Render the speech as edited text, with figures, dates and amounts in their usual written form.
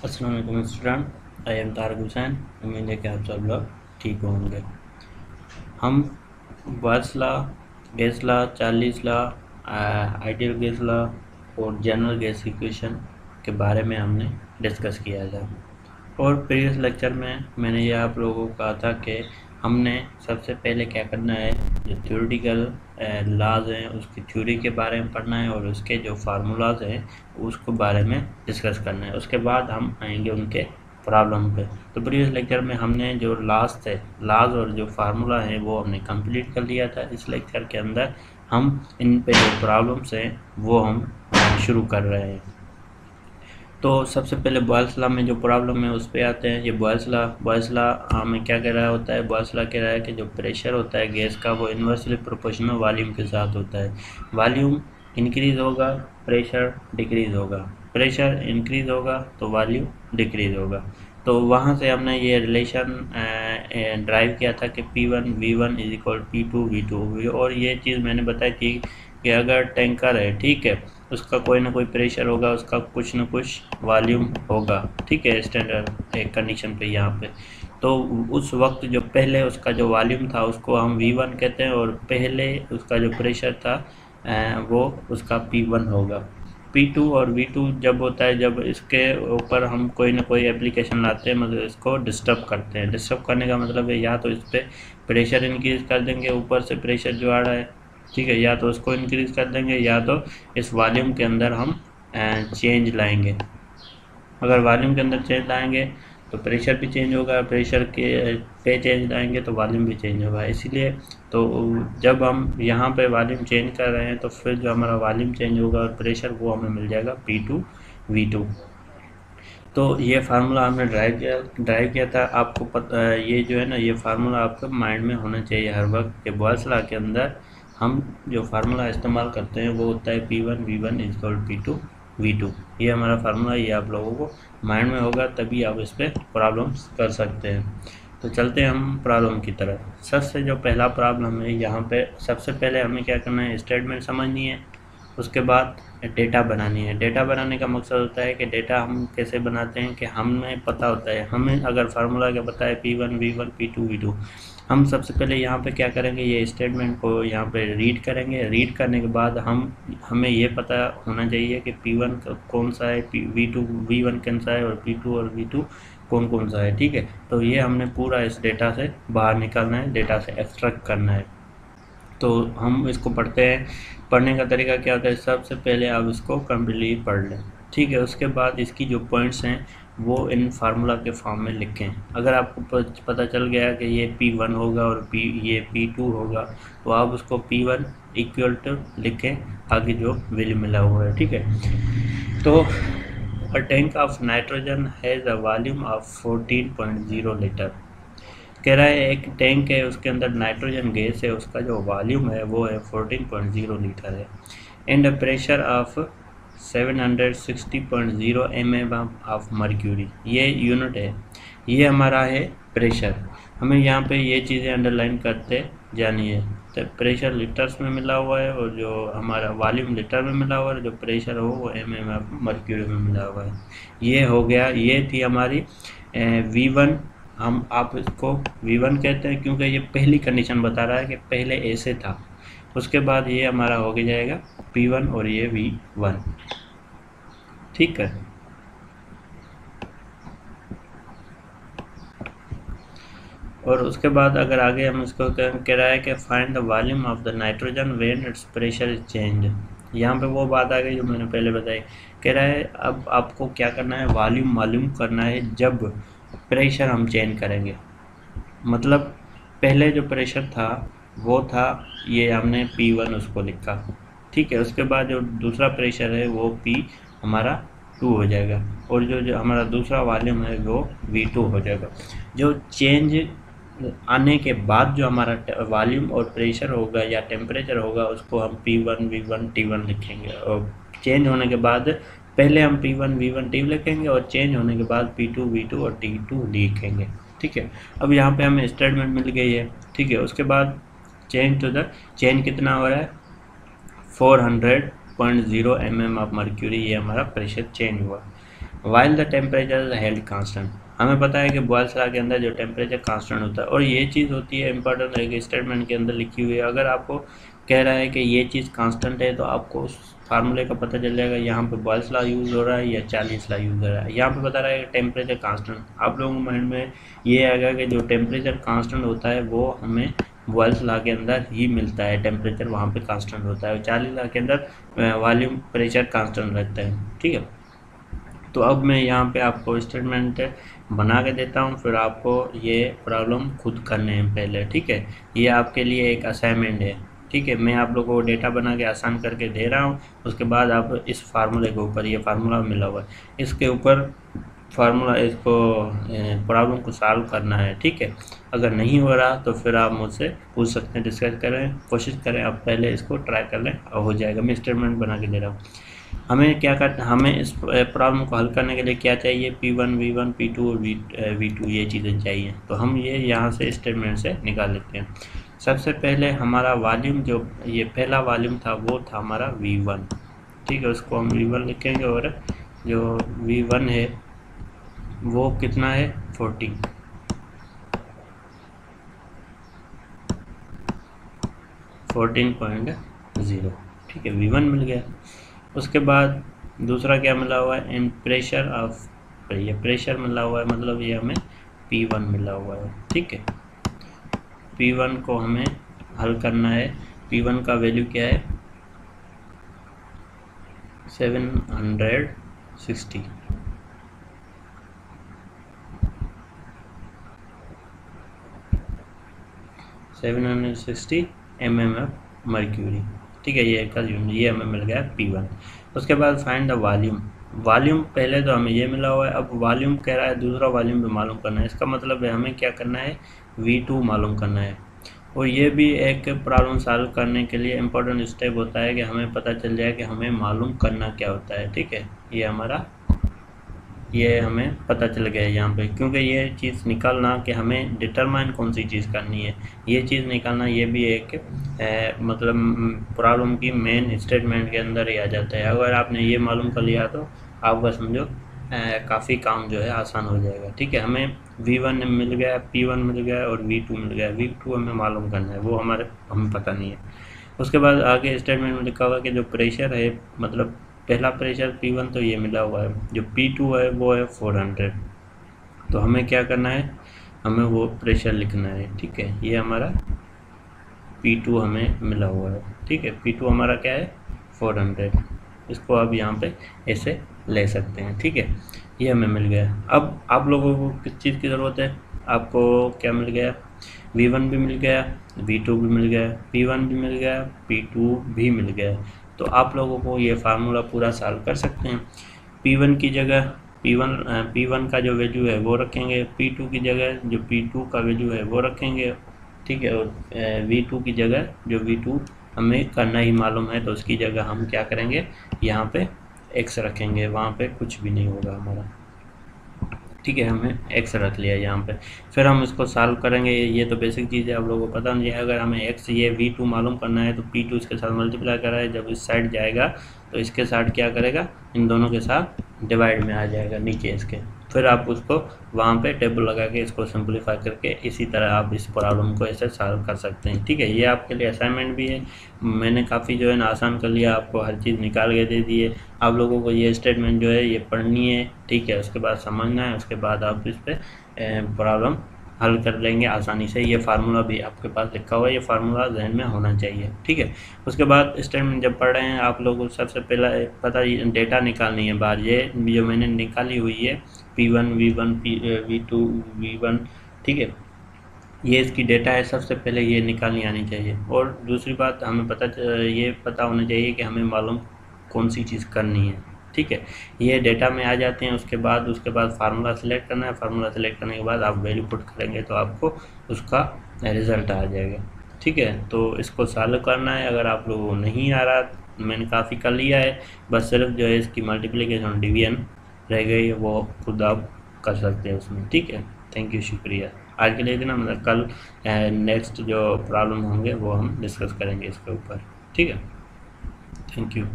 अस्सलाम वालेकुम student, I am Tariq Hussain. उम्मीद है कि आप सब लोग ठीक होंगे। हम Boyle's law, gas law, Charlie's law, ideal gas law और जनरल गैस इक्वेशन के बारे में हमने डिस्कस किया था। और प्रीवियस लेक्चर में मैंने ये आप लोगों को कहा था कि हमने सबसे पहले क्या करना है, जो थ्योरेटिकल लॉज हैं उसकी थ्योरी के बारे में पढ़ना है और उसके जो फार्मूलाज हैं उसको बारे में डिस्कस करना है। उसके बाद हम आएंगे उनके प्रॉब्लम पे। तो प्रीवियस लेक्चर में हमने जो लॉज थे, लॉज और जो फार्मूला हैं वो हमने कंप्लीट कर लिया था। इस लेक्चर के अंदर हम इन पे जो प्रॉब्लम्स हैं वो हम शुरू कर रहे हैं। तो सबसे पहले बॉयल्स लॉ में जो प्रॉब्लम है उस पर आते हैं। ये बॉयल्स लॉ हमें क्या कह रहा होता है, बॉयल्स लॉ कह रहा है कि जो प्रेशर होता है गैस का वो इन्वर्सली प्रोपोर्शनल वॉल्यूम के साथ होता है। वॉल्यूम इंक्रीज होगा, प्रेशर डिक्रीज होगा। प्रेशर इंक्रीज होगा तो वॉल्यूम डिक्रीज होगा। तो वहाँ से हमने ये रिलेशन ड्राइव किया था कि P1 V1 is equal P2 V2। और ये चीज़ मैंने बताई थी कि अगर टैंकर है, ठीक है, उसका कोई ना कोई प्रेशर होगा, उसका कुछ ना कुछ वॉल्यूम होगा, ठीक है, स्टैंडर्ड एक कंडीशन पे यहाँ पे। तो उस वक्त जो पहले उसका जो वॉल्यूम था उसको हम V1 कहते हैं और पहले उसका जो प्रेशर था वो उसका P1 होगा। P2 और V2 जब होता है जब इसके ऊपर हम कोई ना कोई एप्लीकेशन लाते हैं, मतलब इसको डिस्टर्ब करते हैं। डिस्टर्ब करने का मतलब है या तो इस पर प्रेशर इंक्रीज कर देंगे, ऊपर से प्रेशर जो आ रहा है, ठीक है, या तो उसको इंक्रीज कर देंगे या तो इस वॉल्यूम के अंदर हम चेंज लाएंगे। अगर वॉल्यूम के अंदर चेंज लाएंगे तो प्रेशर भी चेंज होगा, प्रेशर के पे चेंज लाएंगे तो वॉल्यूम भी चेंज होगा। इसीलिए तो जब हम यहाँ पे वॉल्यूम चेंज कर रहे हैं तो फिर जो हमारा वॉल्यूम चेंज होगा और प्रेशर वो हमें मिल जाएगा P2 V2। तो ये फार्मूला हमने ड्राइव किया था। आपको पता ये जो है ना, ये फार्मूला आपके माइंड में होना चाहिए हर वक्त कि बॉयल्स लॉ के अंदर हम जो फार्मूला इस्तेमाल करते हैं वो होता है P1 V1 is equal P2 V2। ये हमारा फार्मूला, ये आप लोगों को माइंड में होगा तभी आप इस पर प्रॉब्लम्स कर सकते हैं। तो चलते हैं हम प्रॉब्लम की तरफ। सबसे जो पहला प्रॉब्लम है यहाँ पे, सबसे पहले हमें क्या करना है, स्टेटमेंट समझनी है। उसके बाद डेटा बनानी है। डेटा बनाने का मकसद होता है कि डेटा हम कैसे बनाते हैं कि हमें पता होता है, हमें अगर फार्मूला क्या पता है P1 V1 P2 V2, हम सबसे पहले यहाँ पे क्या करेंगे, ये स्टेटमेंट को यहाँ पे रीड करेंगे। रीड करने के बाद हमें ये पता होना चाहिए कि P1 कौन सा है, V2 V1 कौन सा है और P2 और V2 कौन कौन सा है, ठीक है। तो ये हमने पूरा इस डेटा से बाहर निकालना है, डेटा से एक्सट्रैक्ट करना है। तो हम इसको पढ़ते हैं। पढ़ने का तरीका क्या होता है, सबसे पहले आप इसको कम्प्लीटली पढ़ लें, ठीक है। उसके बाद इसकी जो पॉइंट्स हैं वो इन फार्मूला के फॉर्म में लिखें। अगर आपको पता चल गया कि ये P1 होगा और ये P2 होगा तो आप उसको P1 इक्वल टू लिखें, आगे जो वैल्यू मिला हुआ है, ठीक है। तो a tank of nitrogen has a volume of 14.0 litre. कह रहा है एक टैंक है, उसके अंदर नाइट्रोजन गैस है, उसका जो वॉल्यूम है वो है 14.0 लीटर है। And pressure of 760.0 mm of mercury, ये यूनिट है, ये हमारा है प्रेशर। हमें यहाँ पे ये चीज़ें अंडरलाइन करते जानी है। तो प्रेशर लीटर्स में मिला हुआ है और जो हमारा वॉल्यूम लीटर में मिला हुआ है, जो प्रेशर हो वो mm ऑफ मर्क्यूरी में मिला हुआ है। ये हो गया, ये थी हमारी V1। आप इसको V1 कहते हैं क्योंकि ये पहली कंडीशन बता रहा है कि पहले ऐसे था। उसके बाद ये हमारा हो गया जाएगा P1 और ये V1, ठीक है। और उसके बाद अगर आगे हम इसको कह रहा है कि find the volume of the nitrogen when it's pressure is change. यहाँ पे वो बात आ गई जो मैंने पहले बताई। कह रहा है अब आपको क्या करना है, वॉल्यूम मालूम करना है जब प्रेशर हम चेंज करेंगे। मतलब पहले जो प्रेशर था वो था, ये हमने P1 उसको लिखा, ठीक है। उसके बाद जो दूसरा प्रेशर है वो P हमारा 2 हो जाएगा और जो हमारा दूसरा वॉल्यूम है वो V2 हो जाएगा। जो चेंज आने के बाद जो हमारा वॉल्यूम और प्रेशर होगा या टेम्परेचर होगा उसको हम P1 V1 T1 लिखेंगे। और चेंज होने के बाद पहले हम P1 V1 T लिखेंगे और चेंज होने के बाद P2 V2 और T2 लिखेंगे, ठीक है। अब यहाँ पे हमें स्टेटमेंट मिल गई है, ठीक है। उसके बाद चेंज टू द चेंज कितना हो रहा है, 400.0 mm ऑफ मर्क्यूरी, ये हमारा प्रेशर चेंज हुआ। While the temperature held constant. हमें पता है कि बॉयल्स लॉ के अंदर जो टेम्परेचर कांस्टेंट होता है, और ये चीज़ होती है इंपॉर्टेंट एक स्टेटमेंट के अंदर लिखी हुई है। अगर आपको कह रहा है कि ये चीज़ कांस्टेंट है तो आपको उस फार्मूले का पता चल जाएगा यहाँ पे बॉयल्स लॉ यूज़ हो रहा है या चार्लीस लॉ यूज़ हो रहा है। यहाँ पे बता रहा है टेम्परेचर कांस्टेंट। आप लोगों के माइंड में ये आएगा कि जो टेम्परेचर कांस्टेंट होता है वो हमें बॉयल्स लॉ के अंदर ही मिलता है, टेम्परेचर वहाँ पे कांस्टेंट होता है, और चार्लीस लॉ के अंदर वॉल्यूम प्रेशर कांस्टेंट रहता है। ठीक है, तो अब मैं यहाँ पे आपको स्टेटमेंट बना के देता हूँ, फिर आपको ये प्रॉब्लम खुद करने हैं पहले। ठीक है, ये आपके लिए एक असाइनमेंट है। ठीक है, मैं आप लोगों को डेटा बना के आसान करके दे रहा हूँ, उसके बाद आप इस फार्मूले के ऊपर, ये फार्मूला मिला हुआ है, इसके ऊपर फार्मूला, इसको प्रॉब्लम को सॉल्व करना है। ठीक है, अगर नहीं हो रहा तो फिर आप मुझसे पूछ सकते हैं, डिस्कस करें, कोशिश करें, आप पहले इसको ट्राई कर लें और हो जाएगा। मैं स्टेटमेंट बना के दे रहा हूँ। हमें क्या करना, हमें इस प्रॉब्लम को हल करने के लिए क्या चाहिए, P1 V1 P2 और V2 ये चीज़ें चाहिए। तो हम ये यहाँ से स्टेटमेंट से निकाल लेते हैं। सबसे पहले हमारा वॉल्यूम, जो ये पहला वॉल्यूम था वो था हमारा V1। ठीक है, उसको हम V1 लिखेंगे, और जो V1 है वो कितना है 14। ठीक है, V1 मिल गया। उसके बाद दूसरा क्या मिला हुआ है, इन प्रेशर ऑफ, ये प्रेशर मिला हुआ है, मतलब ये हमें P1 मिला हुआ है। ठीक है, P1 को हमें हल करना है। P1 का वैल्यू क्या है 760। 760 mmF मर्क्यूरी। ठीक है, ये का यूनिट, ये हमें मिल गया P1। उसके बाद फाइंड द वॉल्यूम। वॉल्यूम पहले तो हमें ये मिला हुआ है, अब वॉल्यूम कह रहा है दूसरा वॉल्यूम भी मालूम करना है। इसका मतलब है हमें क्या करना है, V2 मालूम करना है। और ये भी एक प्रॉब्लम सॉल्व करने के लिए इम्पोर्टेंट स्टेप होता है कि हमें पता चल जाए कि हमें मालूम करना क्या होता है। ठीक है, ये हमारा, ये हमें पता चल गया है यहाँ पे, क्योंकि ये चीज़ निकालना कि हमें डिटरमाइन कौन सी चीज़ करनी है, ये चीज़ निकालना, ये भी एक मतलब प्रॉब्लम की मेन स्टेटमेंट के अंदर ही आ जाता है। अगर आपने ये मालूम कर लिया तो आपका समझो काफ़ी काम जो है आसान हो जाएगा। ठीक है, हमें V1 मिल गया, P1 मिल गया और V2 मिल गया। V2 हमें मालूम करना है, वो हमें पता नहीं है। उसके बाद आगे स्टेटमेंट में लिखा हुआ है कि जो प्रेशर है, मतलब पहला प्रेशर P1 तो ये मिला हुआ है, जो P2 है वो है 400। तो हमें क्या करना है, हमें वो प्रेशर लिखना है। ठीक है, ये हमारा P2 हमें मिला हुआ है। ठीक है, P2 हमारा क्या है 400। इसको आप यहाँ पे ऐसे ले सकते हैं। ठीक है, ये हमें मिल गया। अब आप लोगों को किस चीज़ की ज़रूरत है, आपको क्या मिल गया, V1 भी मिल गया, V2 भी मिल गया, P1 भी मिल गया, P2 भी मिल गया। तो आप लोगों को ये फार्मूला पूरा सॉल्व कर सकते हैं। P1 की जगह P1 का जो वैल्यू है वो रखेंगे, P2 की जगह जो P2 का वैल्यू है वो रखेंगे। ठीक है, और V2 की जगह जो V2 हमें करना ही मालूम है तो उसकी जगह हम क्या करेंगे, यहाँ पे x रखेंगे, वहाँ पे कुछ भी नहीं होगा हमारा। ठीक है, हमने x रख लिया यहाँ पे। फिर हम इसको सॉल्व करेंगे। ये तो बेसिक चीज़ है, आप लोगों को पता नहीं है। अगर हमें x, ये V2 मालूम करना है तो P2 इसके साथ मल्टीप्लाई करा है, जब इस साइड जाएगा तो इसके साथ क्या करेगा, इन दोनों के साथ डिवाइड में आ जाएगा नीचे इसके। फिर आप उसको वहाँ पे टेबल लगा के इसको सिंपलीफाई करके इसी तरह आप इस प्रॉब्लम को ऐसे सॉल्व कर सकते हैं। ठीक है, ये आपके लिए असाइनमेंट भी है, मैंने काफ़ी जो है ना आसान कर लिया, आपको हर चीज़ निकाल के दे दी है। आप लोगों को ये स्टेटमेंट जो है ये पढ़नी है। ठीक है, उसके बाद समझना है, उसके बाद आप इस पर प्रॉब्लम हल कर लेंगे आसानी से। ये फार्मूला भी आपके पास लिखा हुआ है, ये फार्मूला जहन में होना चाहिए। ठीक है, उसके बाद स्टेटमेंट जब पढ़ रहे हैं आप लोगों को सबसे पहला पता डेटा निकालनी है बाहर। ये जो मैंने निकाली हुई है P1 V1 V2 V1, ठीक है, ये इसकी डेटा है, सबसे पहले ये निकालनी आनी चाहिए। और दूसरी बात हमें ये पता होना चाहिए कि हमें मालूम कौन सी चीज़ करनी है। ठीक है, ये डेटा में आ जाते हैं। उसके बाद फार्मूला सेलेक्ट करना है। फार्मूला सेलेक्ट करने के बाद आप वैल्यू पुट करेंगे तो आपको उसका रिज़ल्ट आ जाएगा। ठीक है, तो इसको सॉल्व करना है। अगर आप लोगों को नहीं आ रहा, मैंने काफ़ी कर लिया है, बस सिर्फ जो है इसकी मल्टीप्लिकेशन डिवीजन रह गई है, वो खुद आप कर सकते हैं उसमें। ठीक है, थैंक यू, शुक्रिया। आज के लिए इतना, मतलब कल नेक्स्ट जो प्रॉब्लम होंगे वो हम डिस्कस करेंगे इसके ऊपर। ठीक है, थैंक यू।